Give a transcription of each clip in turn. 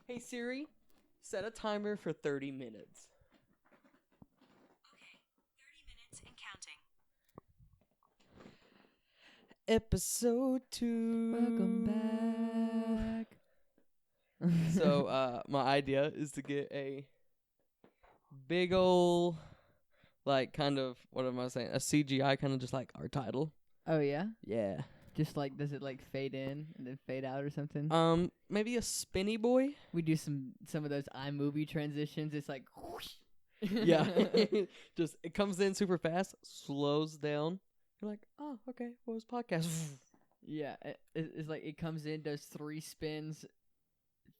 Hey Siri, set a timer for 30 minutes. Okay, 30 minutes and counting. Episode 2. Welcome back. So, my idea is to get a big ol', like, kind of, what am I saying? A CGI, kind of just like our title. Oh yeah? Yeah. Just like, does it like fade in and then fade out or something? Maybe a spinny boy? We do some of those iMovie transitions. It's like, whoosh. Yeah. Just, it comes in super fast, slows down. You're like, oh, okay, what was podcast? Yeah, it's like it comes in, does 3 spins,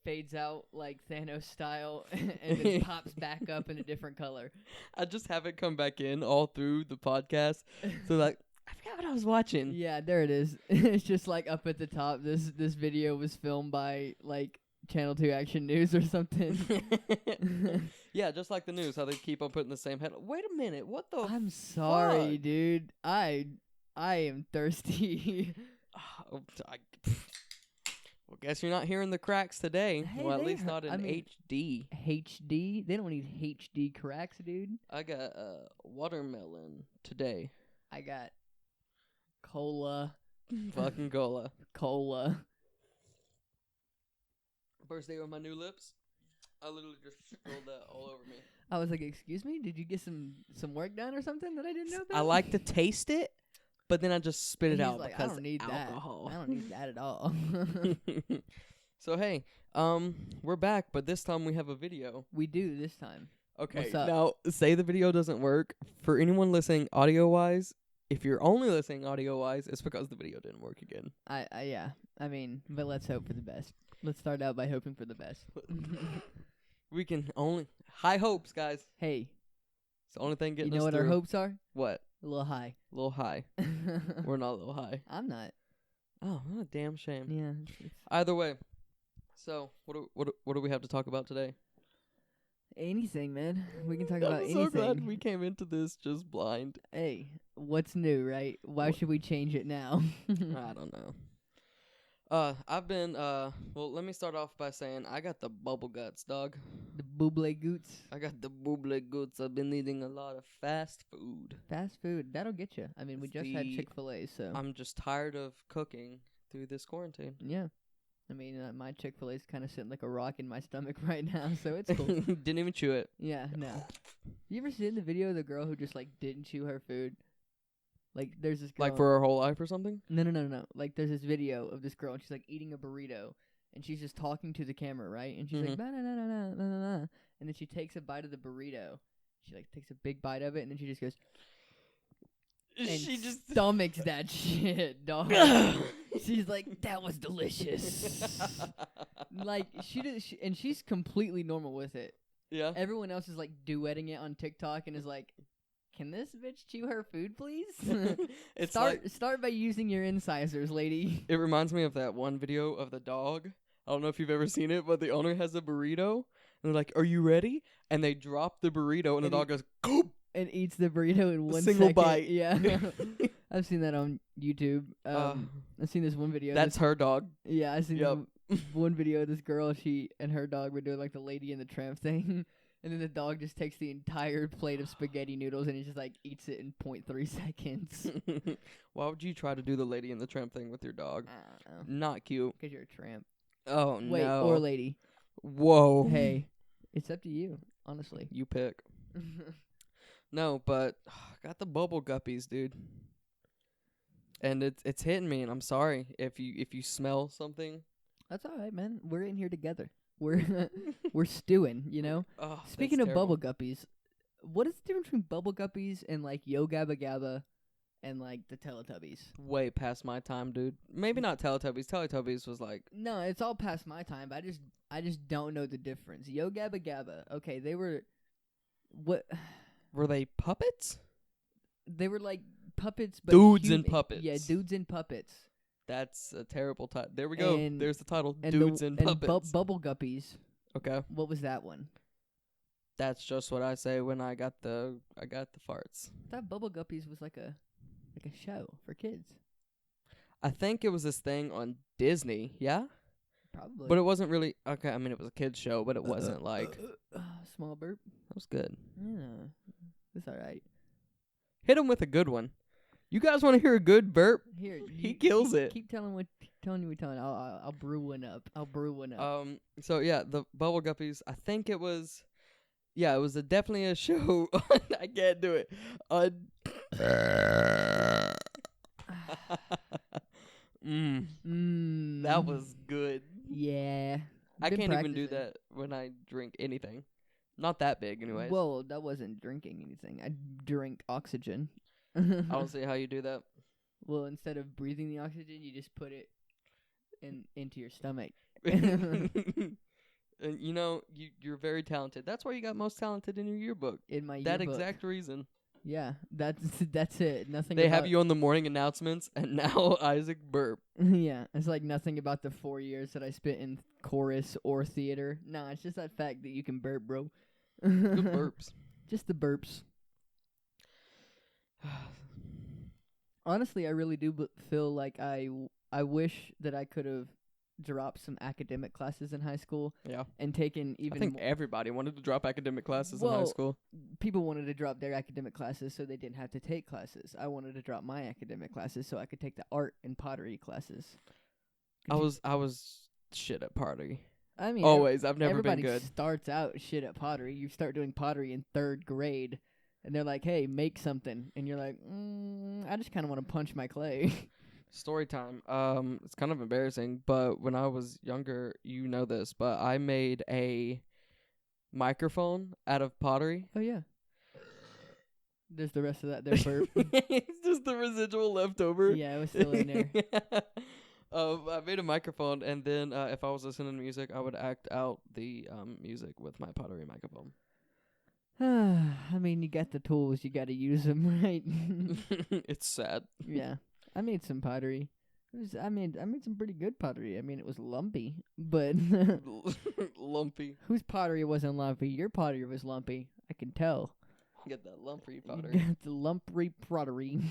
fades out like Thanos style, and then pops back up in a different color. I just have it come back in all through the podcast. So, like, I forgot what I was watching. Yeah, there it is. It's just like up at the top. This video was filmed by like Channel 2 Action News or something. Yeah, just like the news, how they keep on putting the same head. Wait a minute, what the? I'm sorry, fuck? dude. I am thirsty. Oh, well, guess you're not hearing the cracks today. Hey, Well, at they least not in HD. HD? They don't need HD cracks, dude. I got watermelon today. I got cola. Fucking cola. Cola. First day with my new lips. I literally just rolled that all over me. I was like, excuse me? Did you get some work done or something that I didn't know about? I like to taste it, but then I just spit it He's out like, because I don't need alcohol. that. I don't need that at all. So hey, we're back, but this time we have a video. We do this time. Okay, What's up? now say the video doesn't work. For anyone listening audio-wise, if you're only listening audio-wise, it's because the video didn't work again. Yeah. I mean, but let's hope for the best. Let's start out by hoping for the best. We can only high hopes, guys. Hey, It's the only thing getting you know us what through. our hopes are? What? A little high. A little high. We're not a little high. I'm not. Oh, what a damn shame. Yeah. Either way. So, what do we have to talk about today? Anything, man. We can talk about I'm anything. so glad we came into this just blind. Hey, what's new, right? Why should we change it now? I don't know. I've been, well, let me start off by saying I got the bubble guts, dog. The booble goots. I got the bubble guts. I've been eating a lot of fast food. Fast food. That'll get you. I mean, we It's just had the- Chick-fil-A, so. I'm just tired of cooking through this quarantine. Yeah. I mean, my Chick-fil-A's kind of sitting like a rock in my stomach right now, so it's cool. Didn't even chew it. Yeah, no. You ever seen the video of the girl who just, like, didn't chew her food? Like, there's this girl. Like for her whole life or something? No. Like, there's this video of this girl, and she's, like, eating a burrito, and she's just talking to the camera, right? And she's like, na-na-na-na-na-na-na. And then she takes a bite of the burrito. She, like, takes a big bite of it, and then she just goes, and She just stomachs that shit, dog. She's like, that was delicious. Like, and she's completely normal with it. Yeah. Everyone else is, like, duetting it on TikTok and is like, can this bitch chew her food, please? It's Start by using your incisors, lady. It reminds me of that one video of the dog. I don't know if you've ever seen it, but the owner has a burrito, and they're like, "Are you ready?" And they drop the burrito, and the dog goes, "Goop!" And eats the burrito in one single second. bite. Yeah. I've seen that on YouTube. I've seen this one video. That's her dog. Yeah, I seen Yep. this one video of this girl. She and her dog were doing like the Lady and the Tramp thing, and then the dog just takes the entire plate of spaghetti noodles and he just like eats it in 0.3 seconds. Why would you try to do the Lady and the Tramp thing with your dog? I don't know. Not cute. 'Cause you're a tramp. Oh Wait, no. or lady. Whoa. Hey, it's up to you, honestly. You pick. No, but got the bubble guppies, dude. And it's hitting me, and I'm sorry if you smell something. That's all right, man. We're in here together. We're stewing, you know. Oh, Speaking that's of terrible. bubble guppies, what is the difference between bubble guppies and like Yo Gabba Gabba and like the Teletubbies? Way past my time, dude. Maybe not Teletubbies. Teletubbies was like, No, it's all past my time. But I just don't know the difference. Yo Gabba Gabba. Okay, they were what? were they puppets? They were like puppets, but Dudes and human. puppets. Yeah, dudes and puppets. That's a terrible title. There we go. And- There's the title. And Dudes and puppets. Bubble Guppies. Okay, What was that one? that's just what I say when I got the farts. I thought Bubble Guppies was like a show for kids. I think it was this thing on Disney. Yeah. Probably. But it wasn't really okay. I mean, it was a kids show, but it wasn't like small burp. that was good. Yeah, it's all right. Hit him with a good one. You guys want to hear a good burp? Here, He kills keep, it. Keep telling you what telling. I'll brew one up. So yeah, the Bubble Guppies. I think it was. Yeah, it was definitely a show. I can't do it. That was good. Yeah. I Been can't even do practicing. that when I drink anything. Not that big, anyways. Well, that wasn't drinking anything. I drink oxygen. I don't see how you do that. Well, instead of breathing the oxygen, you just put it into your stomach. And you know, you're very talented. That's why you got most talented in your yearbook. In my That yearbook. exact reason. Yeah, that's it. Nothing. They about have you on the morning announcements, and now Isaac burp. Yeah, it's like nothing about the 4 years that I spent in chorus or theater. Nah, it's just that fact that you can burp, bro. Good burps. Just the burps. Honestly, I really do feel like I wish that I could have dropped some academic classes in high school Yeah. and taken I even think everybody wanted to drop academic classes in high Well, school. people wanted to drop their academic classes so they didn't have to take classes. I wanted to drop my academic classes so I could take the art and pottery classes. I was shit at pottery. I mean, Always. I've never been everybody good. starts out shit at pottery. You start doing pottery in 3rd grade, and they're like, "Hey, make something," and you're like, "I just kind of want to punch my clay." Story time. It's kind of embarrassing, but when I was younger, you know this, but I made a microphone out of pottery. Oh yeah. There's the rest of that there burp. It's just the residual left over. Yeah, it was still in there. I made a microphone, and then if I was listening to music, I would act out the music with my pottery microphone. I mean, you got the tools, you got to use them, right? It's sad. Yeah. I made some pottery. I made some pretty good pottery. I mean, it was lumpy, but Lumpy. whose pottery wasn't lumpy? Your pottery was lumpy. I can tell. Get that lumpy You pottery. got the lumpy pottery.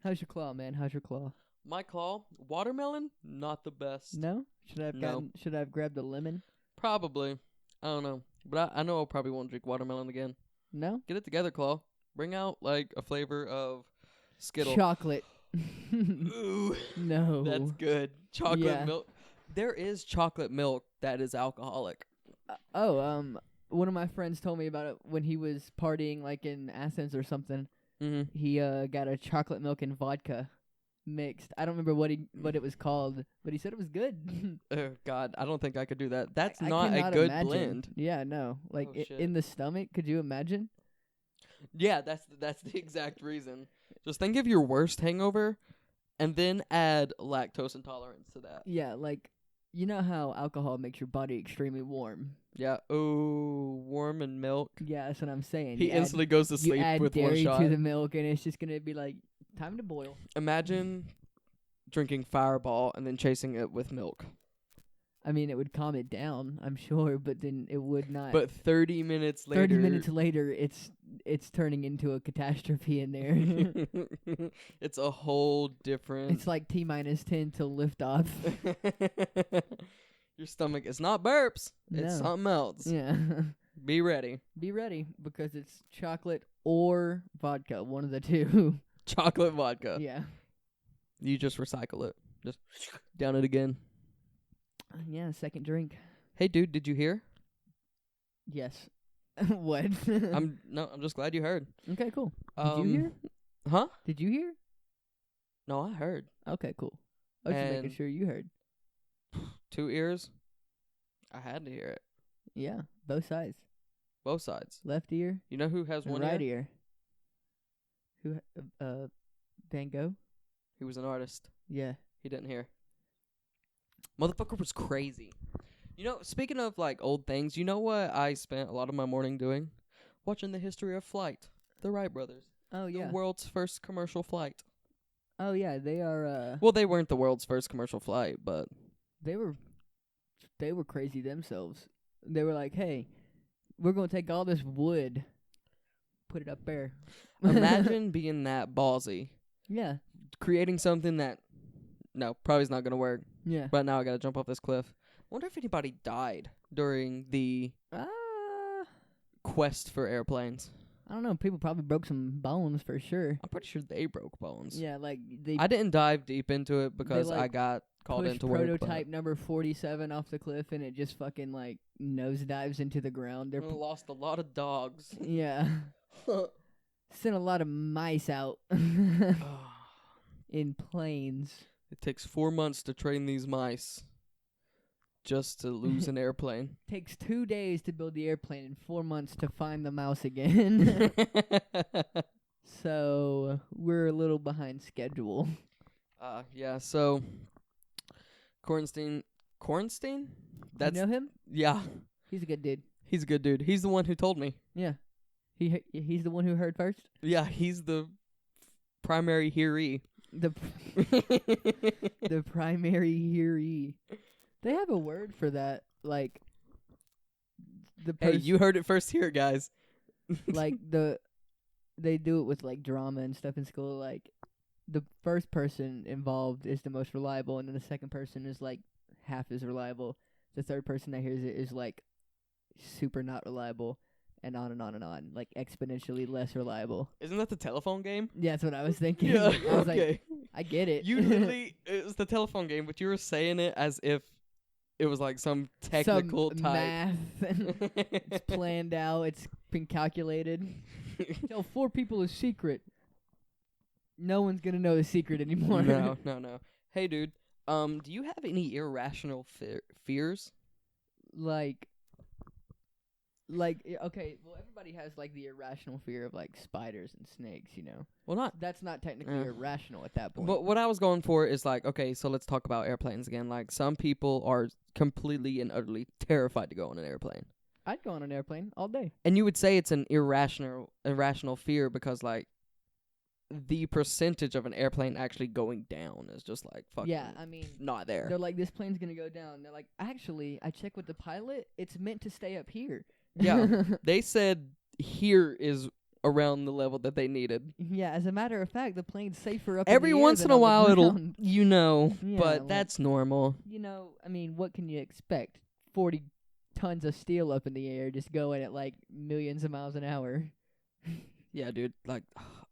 How's your claw, man? How's your claw? My claw, watermelon, not the best. No? Should I have grabbed a lemon? Probably. I don't know. But I know I probably won't drink watermelon again. No? Get it together, Claw. Bring out, like, a flavor of Skittle. Chocolate. Ooh. No. That's good. Chocolate Yeah. milk. There is chocolate milk that is alcoholic. One of my friends told me about it when he was partying, like, in Athens or something. Mm-hmm. He got a chocolate milk and vodka mixed. I don't remember what it was called, but he said it was good. Oh, God. I don't think I could do that. That's I not a cannot good imagine. blend. Yeah, no. Like, Oh, shit. in the stomach, could you imagine? Yeah, that's the exact reason. Just think of your worst hangover, and then add lactose intolerance to that. Yeah, like, you know how alcohol makes your body extremely warm? Yeah. Oh, warm and milk. Yeah, that's what I'm saying. He You add- instantly goes to you sleep add with one dairy shot. to the milk, and it's just going to be like, time to boil. Imagine drinking Fireball and then chasing it with milk. I mean, it would calm it down, I'm sure, but then it would not. But 30 minutes later... 30 minutes later, it's turning into a catastrophe in there. It's a whole different... It's like T-10 till liftoff. Your stomach is not burps. It's No. something else. Yeah. Be ready. Be ready, because it's chocolate or vodka, one of the two. Chocolate vodka. Yeah. You just recycle it. Just down it again. Yeah, second drink. Hey, dude, did you hear? Yes. What? I'm just glad you heard. Okay, cool. Did you hear? Huh? Did you hear? No, I heard. Okay, cool. I was just making And- sure you heard. 2 ears. I had to hear it. Yeah, both sides. Both sides. Left ear You know who has and one right ear? ear. Van Gogh? He was an artist. Yeah. He didn't hear. Motherfucker was crazy. You know, speaking of, like, old things, you know what I spent a lot of my morning doing? Watching the history of flight. The Wright brothers. Oh, yeah. The world's first commercial flight. Oh, yeah, they are, Well, they weren't the world's first commercial flight, but... they were crazy themselves. They were like, hey, we're going to take all this wood, put it up there. Imagine being that ballsy. Yeah. Creating something that... No, probably is not going to work. Yeah. But now I gotta jump off this cliff. Wonder if anybody died during the quest for airplanes. I don't know. People probably broke some bones for sure. I'm pretty sure they broke bones. Yeah, like they I didn't dive deep into it because I like, got called pushed into work. prototype number 47 off the cliff, and it just fucking like nosedives into the ground. They're Lost a lot of dogs. yeah. Sent a lot of mice out in planes. It takes 4 months to train these mice just to lose an airplane. Takes 2 days to build the airplane and 4 months to find the mouse again. So we're a little behind schedule. Yeah, so Kornstein? That's You know him? yeah. He's a good dude. He's a good dude. He's the one who told me. Yeah. He's the one who heard first. Yeah, he's the primary hearee. The primary hearee. They have a word for that, like the Hey, you heard it first here, guys. like they do it with like drama and stuff in school. Like the first person involved is the most reliable, and then the second person is like half as reliable. The third person that hears it is like super not reliable, and on and on and on, like exponentially less reliable. Isn't that the telephone game? Yeah, that's what I was thinking. Yeah, I was okay. like, I get it. You literally, it was the telephone game, but you were saying it as if it was like some technical some type. math. It's planned out. It's been calculated. Tell 4 people a secret. No one's gonna know the secret anymore. No. Hey, dude. Do you have any irrational fears? Okay, well, everybody has like the irrational fear of like spiders and snakes, you know. Well, not. That's not technically irrational at that point. But what I was going for is like, okay, so let's talk about airplanes again. Like, some people are completely and utterly terrified to go on an airplane. I'd go on an airplane all day. And you would say it's an irrational fear because like the percentage of an airplane actually going down is just like fucking Yeah, I mean, not there. they're like, this plane's gonna go down. They're like, actually, I checked with the pilot. It's meant to stay up here. Yeah. They said here is around the level that they needed. Yeah, as a matter of fact, the plane's safer up Every in the air once than in a on the while it'll, ground. Yeah, but like- that's normal. You know, I mean, what can you expect? 40 tons of steel up in the air just going at like millions of miles an hour. Yeah, dude. Like,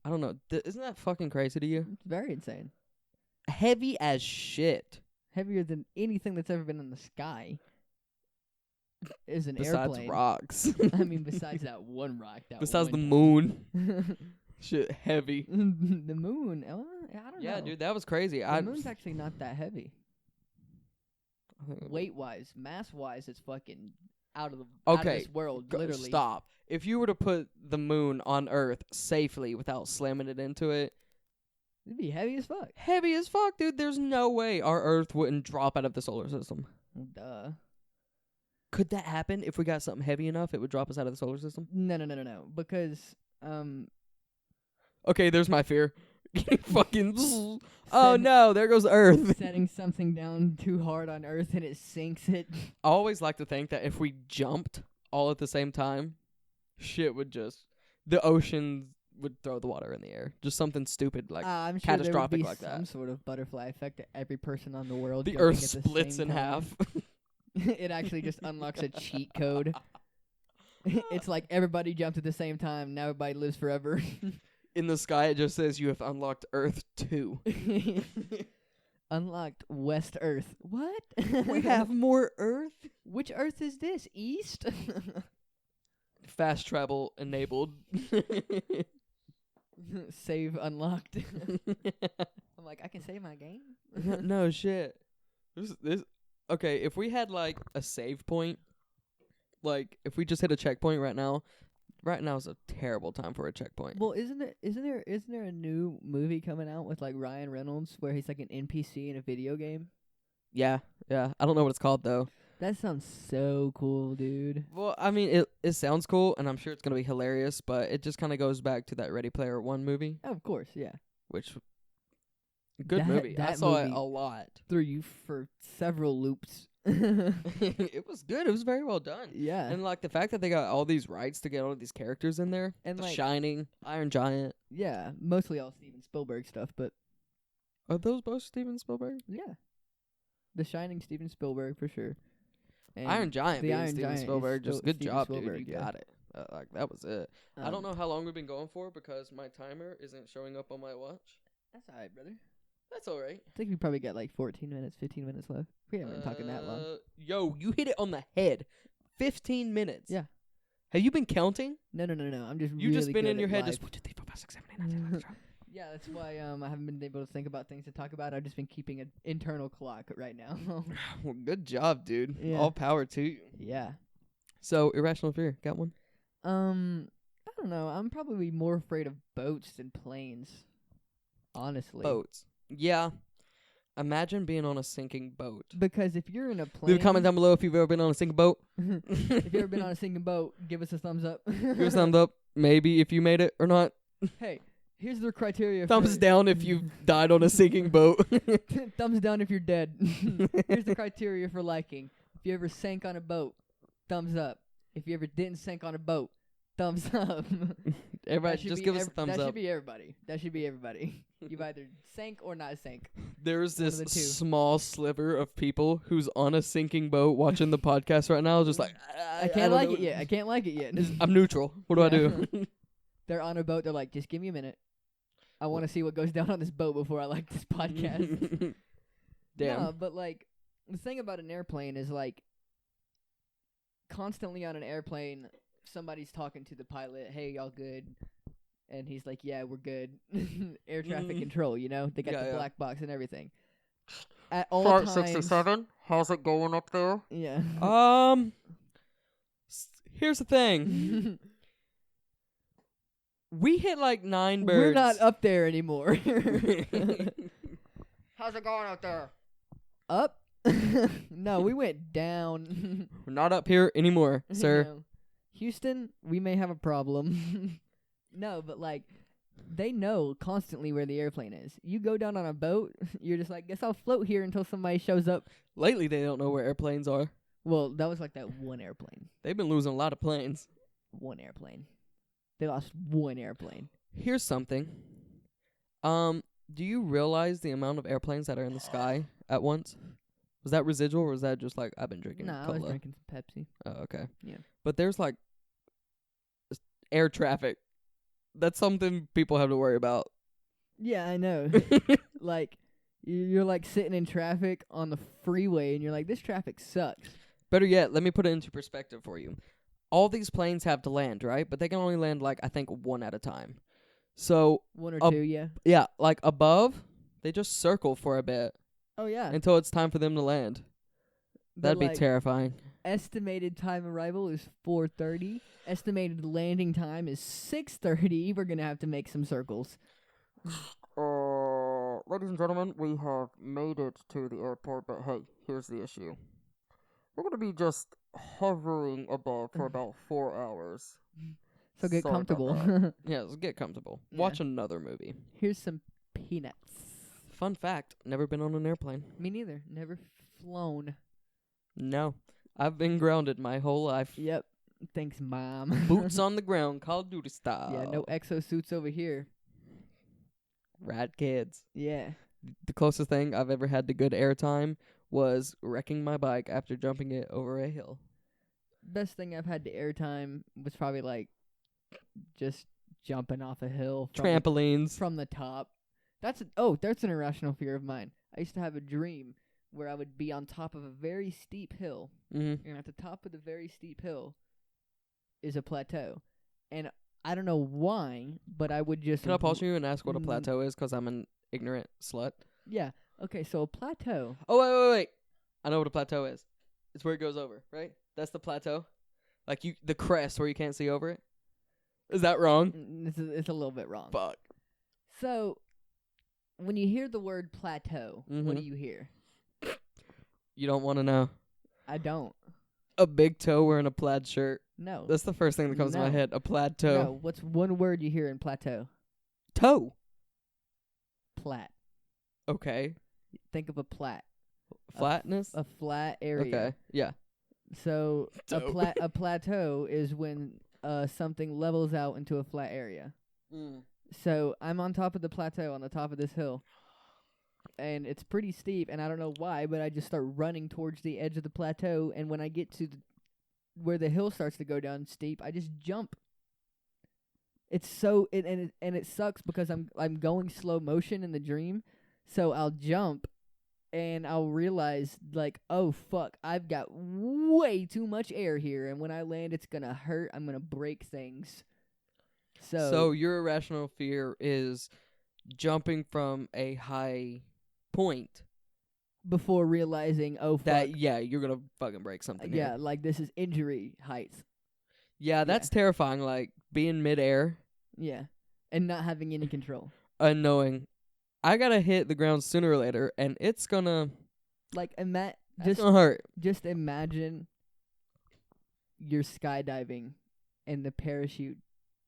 I don't know. Isn't that fucking crazy to you? It's very insane. Heavy as shit. Heavier than anything that's ever been in the sky is an Besides airplane. rocks. I mean, besides that one rock. Besides the one moon. time. Shit, heavy. The moon. I don't know. Yeah, dude, that was crazy. The moon's actually not that heavy. I- Weight-wise, mass-wise, it's fucking out of this Okay, world, literally. Stop. If you were to put the moon on Earth safely without slamming it into it, It'd be heavy as fuck. heavy as fuck, dude. There's no way our Earth wouldn't drop out of the solar system. Duh. Could that happen if we got something heavy enough? It would drop us out of the solar system. No. Because, Okay, there's my fear. Fucking. Oh no, there goes Earth. setting something down too hard on Earth and it sinks it. I always like to think that if we jumped all at the same time, shit would just. The ocean would throw the water in the air. Just something stupid like. I'm sure catastrophic there would be like that. some sort of butterfly effect to every person on the world. The jumping Earth at the splits same in time. half. It actually just unlocks a cheat code. It's like everybody jumped at the same time. Now everybody lives forever. In the sky, it just says you have unlocked Earth 2. Unlocked West Earth. What? We have more Earth? Which Earth is this? East? Fast travel enabled. Save unlocked. I'm like, I can save my game? No shit. This okay, if we had like a save point, like if we just hit a checkpoint right now is a terrible time for a checkpoint. Well, isn't there a new movie coming out with like Ryan Reynolds where he's like an NPC in a video game? Yeah. I don't know what it's called though. That sounds so cool, dude. Well, I mean, it sounds cool, and I'm sure it's gonna be hilarious, but it just kind of goes back to that Ready Player One movie, Oh, of course, yeah. which good That- movie. I that saw it movie- a lot. Threw you for several loops. It was good. It was very well done. Yeah. And like the fact that they got all these rights to get all of these characters in there, And, The like- Shining, Iron Giant. Yeah, mostly all Steven Spielberg stuff, but Are those both Steven Spielberg? yeah. The Shining, Steven Spielberg for sure. And Iron Giant the being Iron Steven Giant is Spielberg. Just good Steven job, Spielberg, dude. You yeah. got it. Like that was it. I don't Um, know how long we've been going for because my timer isn't showing up on my watch. That's alright, brother. That's all right. I think we probably got like 14 minutes, 15 minutes left. We haven't been talking that long. Yo, you hit it on the head. 15 minutes. Yeah. Have you been counting? No. I'm just You really just been good in your at head life. just 1, 2, 3, 4, 5, 6, 7, 8, 9, 10, 11, 12. Yeah, that's why I haven't been able to think about things to talk about. I've just been keeping an internal clock right now. Well, good job, dude. Yeah. All power to you. Yeah. So, irrational fear. Got one? I don't know. I'm probably more afraid of boats than planes. Honestly. Boats. Yeah. Imagine being on a sinking boat. Because if you're in a plane, Leave a comment down below if you've ever been on a sinking boat. if you've ever been on a sinking boat, give us a thumbs up. Give us a thumbs up. Maybe if you made it or not. Hey, here's the criteria. Thumbs for down if you died on a sinking boat. Thumbs down if you're dead. Here's the criteria for liking. If you ever sank on a boat, thumbs up. If you ever didn't sink on a boat, thumbs up. Everybody, That should just be give us a thumbs That up. should be everybody. That should be everybody. You've either sank or not sank. There's one of this the two. small sliver of people who's on a sinking boat watching the podcast right now, just like I can't like it yet. I can't like it yet. I'm neutral. What do I Yeah. do? They're on a boat. They're like, just give me a minute. I want to see what goes down on this boat before I like this podcast. Damn. No, but like the thing about an airplane is like constantly on an airplane, somebody's talking to the pilot, "Hey, y'all good?" And he's like, "Yeah, we're good." Air traffic control, you know? They got Yeah, the yeah. black box and everything. At all Flight times. 67. How's it going up there? Yeah. Here's the thing. We hit like 9 birds. We're not up there anymore. How's it going up there? Up? No, we went down. We're not up here anymore, sir. No. Houston, we may have a problem. No, but like they know constantly where the airplane is. You go down on a boat, you're just like, guess I'll float here until somebody shows up. Lately, they don't know where airplanes are. Well, that was like that one airplane. They've been losing a lot of planes. One airplane. They lost one airplane. Here's something. Do you realize the amount of airplanes that are in the sky at once? Was that residual or was that just like I've been drinking Nah, I cola? was drinking some Pepsi. Oh, okay. Yeah. But there's like air traffic. That's something people have to worry about. Yeah, I know. Like, you're like sitting in traffic on the freeway and you're like, this traffic sucks. Better yet, let me put it into perspective for you. All these planes have to land, right? But they can only land like I think one at a time. So One or two, yeah. yeah, like above, they just circle for a bit Oh, yeah. until it's time for them to land. But, That'd be like, terrifying. Estimated time arrival is 4:30. Estimated landing time is 6:30. We're gonna have to make some circles. Ladies and gentlemen, we have made it to the airport, but hey, here's the issue. We're going to be just hovering above for about 4 hours. So get Sorry about comfortable. that. Yeah, let's get comfortable. Yeah. Watch another movie. Here's some peanuts. Fun fact, never been on an airplane. Me neither. Never flown. No. I've been grounded my whole life. Yep. Thanks, Mom. Boots on the ground, Call of Duty style. Yeah, no exosuits over here. Rad kids. Yeah. The closest thing I've ever had to good airtime was wrecking my bike after jumping it over a hill. Best thing I've had to airtime was probably like just jumping off a hill. Trampolines. From the top. That's an irrational fear of mine. I used to have a dream where I would be on top of a very steep hill, Mm-hmm. and at the top of the very steep hill is a plateau. And I don't know why, but I would just... Can I pause you and ask what a Mm. plateau is? Because I'm an ignorant slut. Yeah. Okay, so a plateau... Oh, wait. I know what a plateau is. It's where it goes over, right? That's the plateau? Like the crest where you can't see over it? Is that wrong? It's a little bit wrong. Fuck. So, when you hear the word plateau, what do Mhm. you hear? You don't want to know. I don't. A big toe wearing a plaid shirt. No. That's the first thing that comes to my No. head. A plaid toe. No. What's one word you hear in plateau? Toe. Plat. Okay. Think of a plat. Flatness? A flat area. Okay. Yeah. So Toe. a plateau is when something levels out into a flat area. So I'm on top of the plateau on the top of this hill. and it's pretty steep, and I don't know why, but I just start running towards the edge of the plateau, and when I get to where the hill starts to go down steep, I just jump. It's so and it sucks because I'm going slow motion in the dream, so I'll jump, and I'll realize like, oh fuck, I've got way too much air here, and when I land, it's gonna hurt. I'm gonna break things. So your irrational fear is jumping from a high point before realizing, oh fuck, that you're gonna fucking break something. yeah, here. like this is injury heights. Yeah, that's terrifying. Like being midair. Yeah, and not having any control. And knowing I gotta hit the ground sooner or later, and it's gonna Like just gonna hurt. Just imagine you're skydiving, and the parachute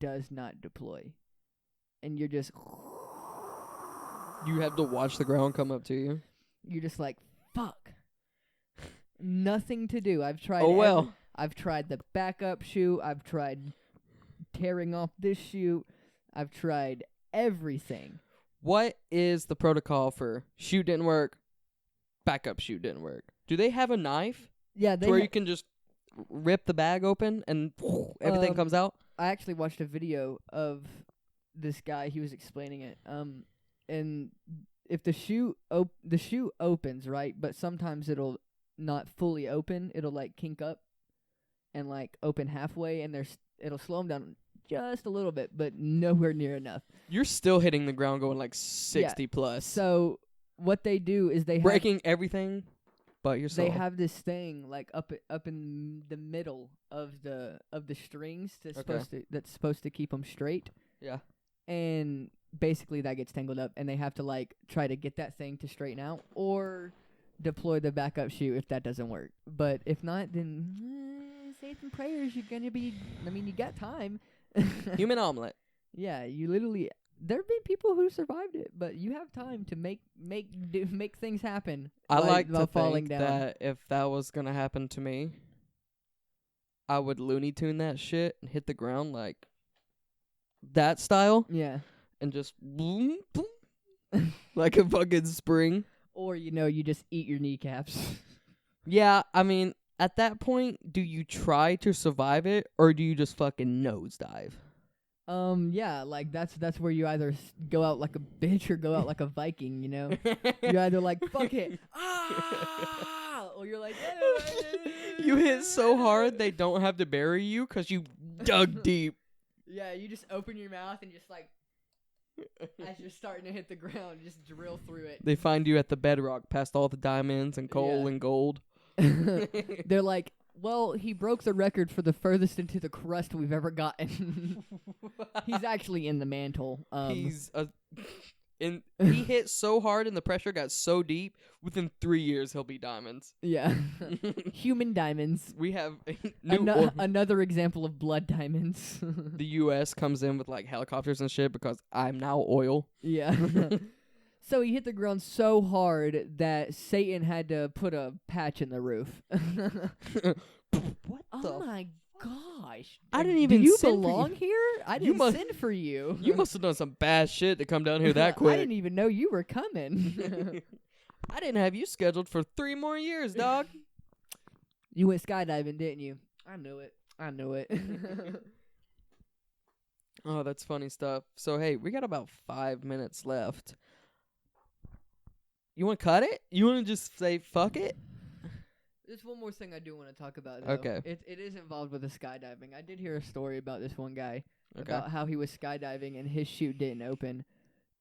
does not deploy, and you're just You have to watch the ground come up to you. you're just like fuck. Nothing to do. I've tried. Oh well. I've tried the backup chute. I've tried tearing off this chute. I've tried everything. What is the protocol for chute didn't work, backup chute didn't work? Do they have a knife Yeah, where you can just rip the bag open and everything comes out? I actually watched a video of this guy. He was explaining it. And if the chute opens, right, but sometimes it'll not fully open. It'll like kink up and like open halfway, and it'll slow them down just a little bit, but nowhere near enough. You're still hitting the ground going like 60 plus. So what they do is they breaking everything but your soul. They have this thing like up in the middle of the strings that's supposed to keep them straight. Yeah. And basically that gets tangled up, and they have to like try to get that thing to straighten out or deploy the backup chute if that doesn't work. But if not, then say some prayers. You're gonna be. I mean, you got time. Human omelet. Yeah, you literally. There have been people who survived it, but you have time to make things happen. I like to falling think down. that if that was gonna happen to me, I would Looney Tune that shit and hit the ground like that style. Yeah. And just boom, boom, like a fucking spring. Or you just eat your kneecaps. Yeah, I mean, at that point, do you try to survive it or do you just fucking nosedive? Yeah, like that's where you either go out like a bitch or go out like a Viking, You're either like, fuck it, or you're like, you hit so hard they don't have to bury you because you dug deep. Yeah, you just open your mouth and just like, as you're starting to hit the ground, just drill through it. They find you at the bedrock past all the diamonds and coal and gold. They're like, well, he broke the record for the furthest into the crust we've ever gotten. He's actually in the mantle. He hit so hard and the pressure got so deep. Within 3 years, he'll be diamonds. Yeah, human diamonds. We have another example of blood diamonds. The U.S. comes in with like helicopters and shit because I'm now oil. Yeah. So he hit the ground so hard that Satan had to put a patch in the roof. What oh my gosh. I didn't even Do you send belong for here? I didn't send for you. You must have done some bad shit to come down here that quick. I didn't even know you were coming. I didn't have you scheduled for 3 more years, dog. You went skydiving, didn't you? I knew it. Oh, that's funny stuff. So, hey, we got about 5 minutes left. You want to cut it? You want to just say fuck it? There's one more thing I do want to talk about, though. Okay. It is involved with the skydiving. I did hear a story about this one guy about how he was skydiving and his chute didn't open.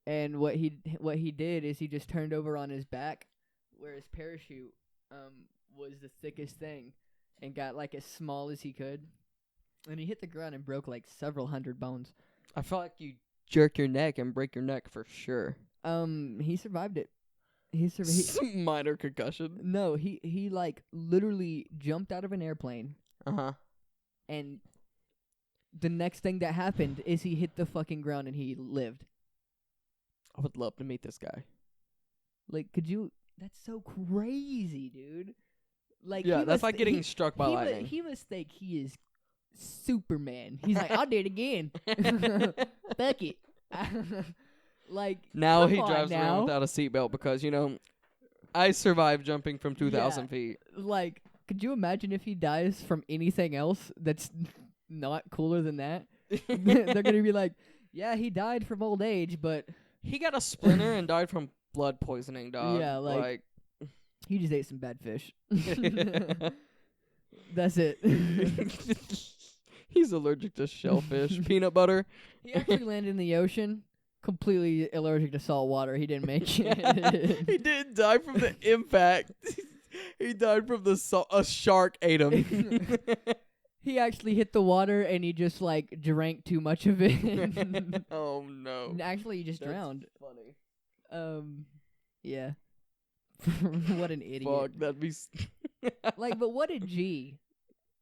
And what he did is he just turned over on his back where his parachute was the thickest thing and got like as small as he could. And he hit the ground and broke like several hundred bones. I felt like you jerk your neck and break your neck for sure. He survived it. Minor concussion. No, he like literally jumped out of an airplane. Uh-huh. And the next thing that happened is he hit the fucking ground and he lived. I would love to meet this guy. Like, could you? That's so crazy, dude. Like, yeah, that's like getting struck by lightning. He must think he is Superman. He's like, I'll do it again. Fuck it. Like Now come he on drives now. around without a seatbelt because, I survived jumping from 2,000 feet. Like, could you imagine if he dies from anything else that's not cooler than that? They're gonna be like, yeah, he died from old age, but He got a splinter and died from blood poisoning, dog. Yeah, like- he just ate some bad fish. That's it. He's allergic to shellfish, peanut butter. He actually landed in the ocean, completely allergic to salt water. He didn't make it. He didn't die from the impact. He died from a shark ate him. He actually hit the water and he just like drank too much of it. Oh no. And actually, he just That's drowned. funny. Yeah. What an idiot. Fuck, that'd be. Like, but what a G.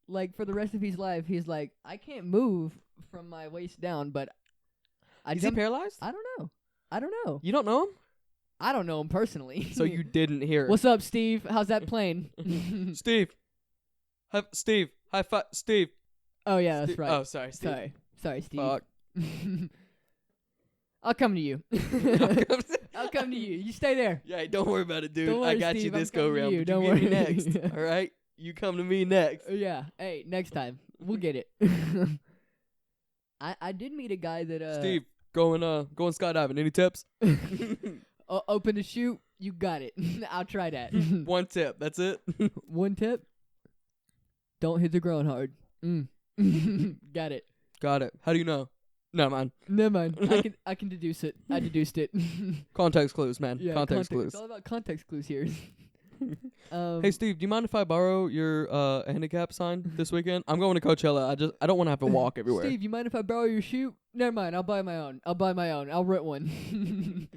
Like, for the rest of his life, he's like, I can't move from my waist down, but I Is he paralyzed? I don't know. I don't know. You don't know him? I don't know him personally. So you didn't hear it. What's up, Steve? How's that plane? Steve. Steve. High five. Steve. Oh, yeah, that's Steve. right. Oh, sorry, Steve. Sorry, Steve. Fuck. I'll come to you. I'll come to you. You stay there. Yeah, don't worry about it, dude. Don't worry, I got Steve, you I'm this go coming to round. you. But Don't you get me worry. next. All right? You come to me next. Yeah. Hey, next time. We'll get it. I did meet a guy that Steve, going skydiving. Any tips? open the chute. You got it. I'll try that. One tip. That's it. One tip. Don't hit the ground hard. Got it. Got it. How do you know? Never mind. Never mind. I can deduce it. I deduced it. Context clues, man. Yeah, context clues. It's all about context clues here. Hey Steve, do you mind if I borrow your handicap sign this weekend? I'm going to Coachella. I don't want to have to walk everywhere. Steve, you mind if I borrow your shoe? Never mind. I'll buy my own. I'll rent one.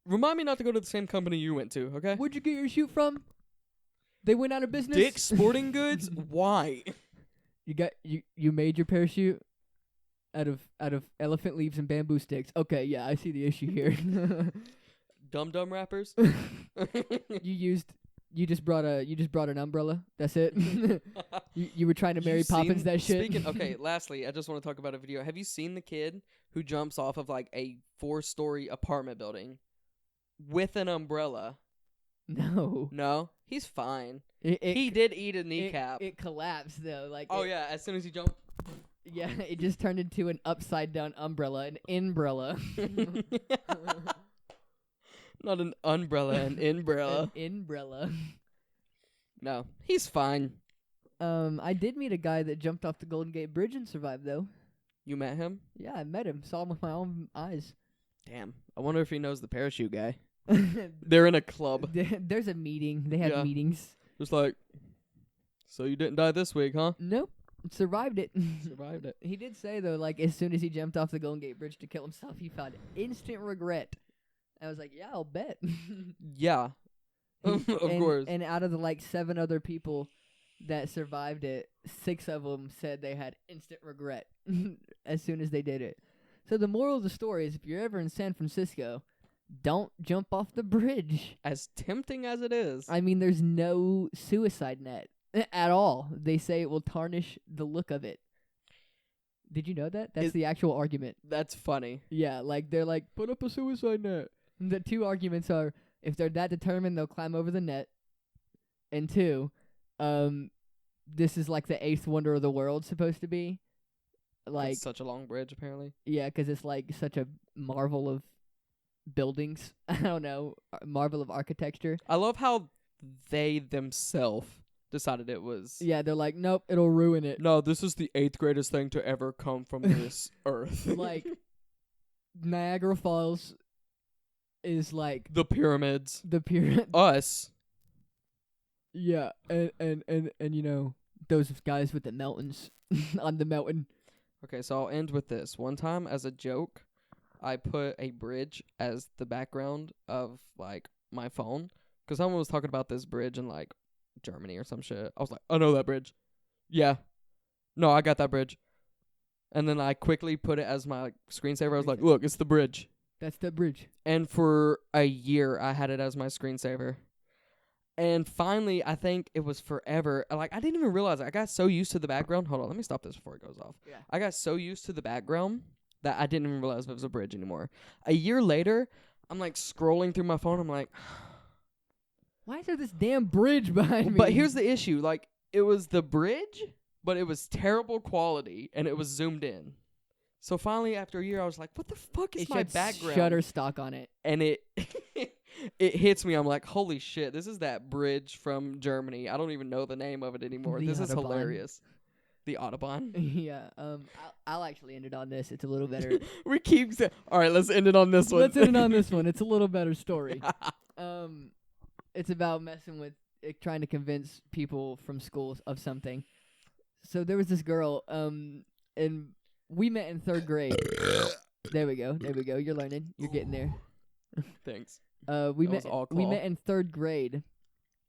Remind me not to go to the same company you went to, okay? Where'd you get your shoe from? They went out of business. Dick's Sporting Goods? Why? You made your parachute out of elephant leaves and bamboo sticks. Okay, yeah, I see the issue here. Dumb rappers? You just brought an umbrella. That's it. you were trying to Mary Poppins that shit. Okay, lastly, I just want to talk about a video. Have you seen the kid who jumps off of like a 4-story apartment building with an umbrella? No. No? He's fine. He He did eat a kneecap. It collapsed though. Like Oh yeah, as soon as he jumped. yeah, it just turned into an upside down umbrella, an umbrella. Not an umbrella, an umbrella. An umbrella. No, he's fine. I did meet a guy that jumped off the Golden Gate Bridge and survived though. You met him? Yeah, I met him. Saw him with my own eyes. Damn. I wonder if he knows the parachute guy. They're in a club. There's a meeting. They have Yeah. meetings. Just like, so you didn't die this week, huh? Nope. Survived it. Survived it. He did say though, like as soon as he jumped off the Golden Gate Bridge to kill himself, he found instant regret. I was like, yeah, I'll bet. Yeah. Of course. And out of the like 7 other people that survived it, 6 of them said they had instant regret as soon as they did it. So the moral of the story is, if you're ever in San Francisco, don't jump off the bridge. As tempting as it is. I mean, there's no suicide net at all. They say it will tarnish the look of it. Did you know that? That's the actual argument. That's funny. Yeah, like they're like, put up a suicide net. The 2 arguments are, if they're that determined, they'll climb over the net. And 2, this is like the 8th wonder of the world supposed to be. Like It's such a long bridge, apparently. yeah, 'cause it's like such a marvel of buildings. I don't know, marvel of architecture. I love how they themselves decided it was. Yeah, they're like, nope, it'll ruin it. No, this is the 8th greatest thing to ever come from this earth. Like Niagara Falls is like the pyramids. the pyramid. Us. Yeah, and you know those guys with the mountains on the mountain. Okay, so I'll end with this. One time, as a joke, I put a bridge as the background of, like, my phone. Because someone was talking about this bridge in, like, Germany or some shit. I was like, I know that bridge. Yeah. No, I got that bridge. And then I quickly put it as my like, screensaver. I was like, look, it's the bridge. That's the bridge. And for a year, I had it as my screensaver. And finally, I think it was forever. Like, I didn't even realize it. I got so used to the background. Hold on, let me stop this before it goes off. Yeah. I got so used to the background that I didn't even realize it was a bridge anymore. A year later, I'm like scrolling through my phone. I'm like, Why is there this damn bridge behind me? but here's the issue. Like, it was the bridge, but it was terrible quality, and it was zoomed in. So finally, after a year, I was like, what the fuck is it my showed background? Shutterstock on it. And it it hits me. I'm like, holy shit, this is that bridge from Germany. I don't even know the name of it anymore. The This is Autobahn. hilarious. The Autobahn. Yeah. I'll actually end it on this. It's a little better. We keep saying, all right, let's end it on this one. Let's end it on this one. It's a little better story. It's about messing with trying to convince people from school of something. So there was this girl, and we met in 3rd grade. There we go. You're learning. You're getting there. Thanks. We That was met. all We call. met in 3rd grade,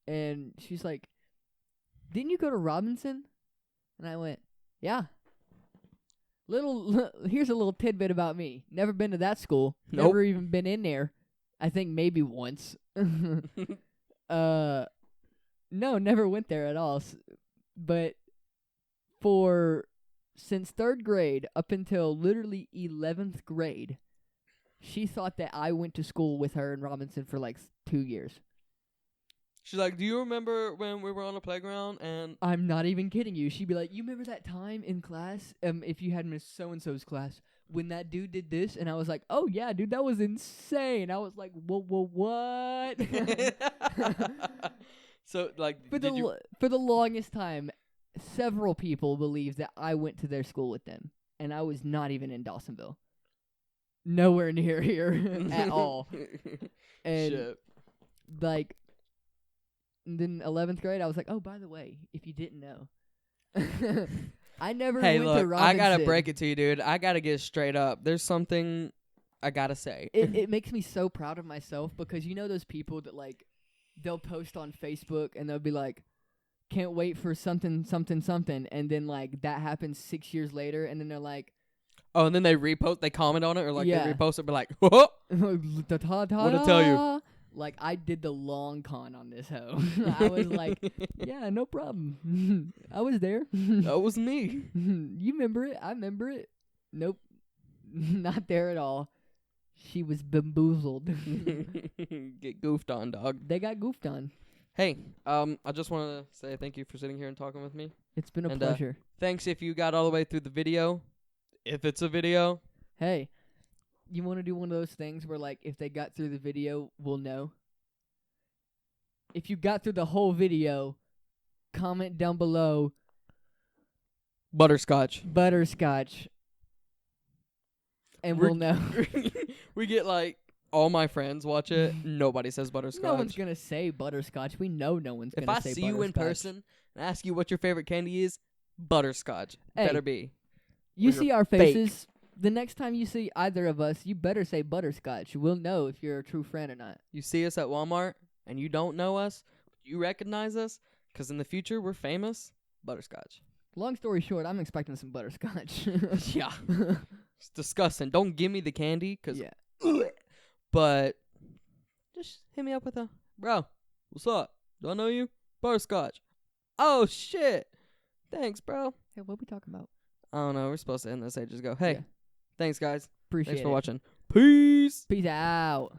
and she's like, "Didn't you go to Robinson?" And I went, "Yeah." Here's a little tidbit about me. Never been to that school. Nope. Never even been in there. I think maybe once. No, never went there at all. But since 3rd grade up until literally 11th grade, she thought that I went to school with her in Robinson for like 2 years. She's like, do you remember when we were on the playground and I'm not even kidding you. She'd be like, "You remember that time in class, if you had Miss So-and-so's class, when that dude did this?" And I was like, "Oh, yeah, dude, that was insane." I was like, whoa, what? So, like, For the longest time, several people believed that I went to their school with them, and I was not even in Dawsonville. Nowhere near here at all. And Shit. like, then 11th grade, I was like, "Oh, by the way, if you didn't know, I never Hey, went look, to Robinson." I gotta break it to you, dude. I gotta get straight up. There's something I gotta say. It makes me so proud of myself because you know those people that like they'll post on Facebook and they'll be like, "Can't wait for something," and then like that happens 6 years later, and then they're like, Oh, and then they comment on it, or like Yeah. they repost it, be like, whoa. "What'd What'd I tell you?" Like, I did the long con on this hoe. I was like, "Yeah, no problem." I was there. That was me. You remember it? I remember it. Nope. Not there at all. She was bamboozled. Get goofed on, dog. They got goofed on. Hey, I just want to say thank you for sitting here and talking with me. It's been a And, pleasure. Thanks if you got all the way through the video. If it's a video. Hey, you want to do one of those things where, like, if they got through the video, we'll know? If you got through the whole video, comment down below, Butterscotch. butterscotch, and we'll know. We get, like, all my friends watch it. Nobody says butterscotch. No one's going to say butterscotch. We know no one's going If to I say see butterscotch. you in person and ask you what your favorite candy is, butterscotch. Hey. Better be. You Or see you're our fake. faces. The next time you see either of us, you better say butterscotch. We'll know if you're a true friend or not. You see us at Walmart and you don't know us, you recognize us, because in the future we're famous, butterscotch. Long story short, I'm expecting some butterscotch. Yeah. It's disgusting. Don't give me the candy, because... Yeah. But just hit me up with a, bro, what's up? Do I know you? Butterscotch. Oh, shit. Thanks, bro. Hey, what we talking about? I don't know. We're supposed to end this ages ago. Hey, Yeah. thanks, guys. Appreciate Thanks for it. watching. Peace. Peace out.